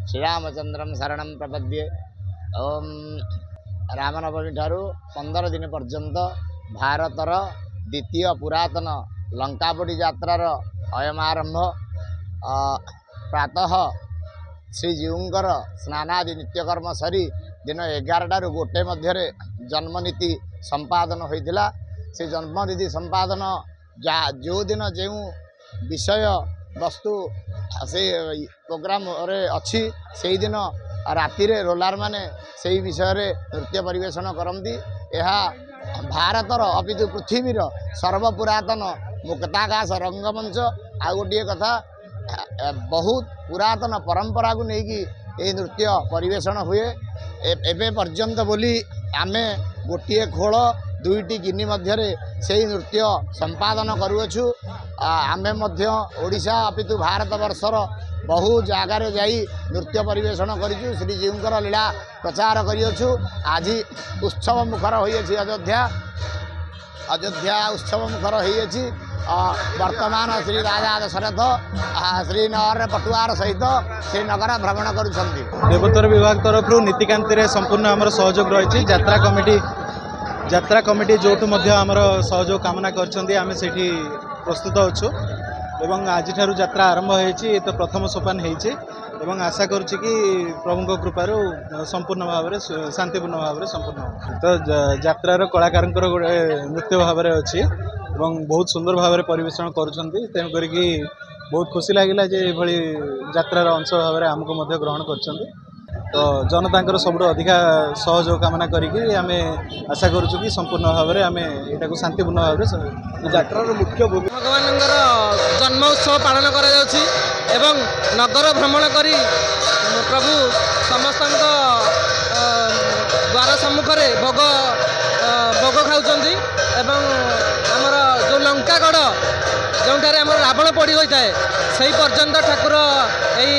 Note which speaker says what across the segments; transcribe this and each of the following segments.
Speaker 1: श्रीरामचंद्रम शरणं प्रपद्ये। ओम रामनवमी ठारू 15 दिन पर्यंत भारतर द्वितीय पुरातन लंकापोड़ी यात्रार अयम आरंभ। प्रातः श्रीजीऊंकर स्नानादि नित्यकर्म सरी दिन 11 गोटे मध्य जन्मनीति संपादन होता। से जन्मनीति संपादन जो दिन जो विषय वस्तु से प्रोग्राम रे अच्छी से दिन राति रे रोलार माने से विषय रे नृत्य परिवेषण करती। यह भारतर अपितु पृथ्वीर सर्वपुरातन मुक्ताकाश रंगमंच। आ गोटे कथा बहुत पुरातन परंपरा को लेकिन ये नृत्य परिवेषण हुए एबे पर्यंत बोली आमे गोटे खोल दुईटी गिनी मध्य से नृत्य संपादन करुअछु। आमे मध्य ओडिशा अपितु भारत वर्षर बहु जगार जाई नृत्य परिवेषण करिछु। श्रीजीऊंकर लीला प्रचार करिअछु। आज उत्सव मुखर होइछि अयोध्या उत्सव मुखर होइछि। वर्तमान श्री राजा दशरथ श्रीनगर पटुआर सहित श्रीनगर भ्रमण करुछंती।
Speaker 2: देवोत्तर विभाग तरफ नीतिकांति संपूर्ण आमर सहयोग रही। यात्रा कमिटी जो आमर सहयोग कामना कर प्रस्तुत अच्छु एवं आज यात्रा आरंभ होती तो प्रथम सोपान होती एवं आशा करुच्ची कि प्रभु कृपार संपूर्ण भाव में शांतिपूर्ण भाव में संपूर्ण तो यात्रार कलाकार गोटे नृत्य भाव में अच्छी बहुत सुंदर भाव में परिवेषण करुँच। तेणुक बहुत खुशी लगिला जे भली यात्रार अंश भाव में आमको ग्रहण कर तो जनता सब अधिका सहयोग कामना करी आम आशा करूँ कि संपूर्ण भाव में आम यहाँ शांतिपूर्ण भाव में यात्रार मुख्य
Speaker 3: भगवान जन्म उत्सव पालन कर नगर भ्रमण करी प्रभु समस्त द्वार सम्मुख भोग भोग खाऊँच। आमर जो लंकागढ़ जो रावण पड़ी होता है से पर्यंत ठाकुर यही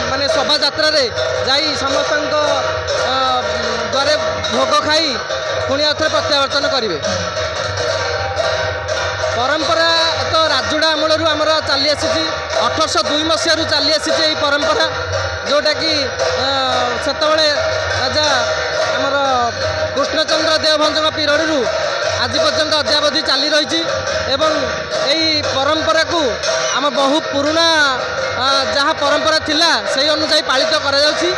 Speaker 3: माने शोभा यात्रा जाई समस्त द्वारे भोग खाई पुणी आउे प्रत्यावर्तन करेंगे। परंपरा तो राजुड़ा अमलू आमर चली आसी 1802 मसीह चली आसी परंपरा जोटा कि सेतबले राजा आमर कृष्णचंद्र देवभंज पीरियड आज पर्यंत अद्यावधि चली रही एवं यही परंपरा को आम बहु पुराना जहाँ परंपरा थिला से अनुसार पालित करा जाउछि।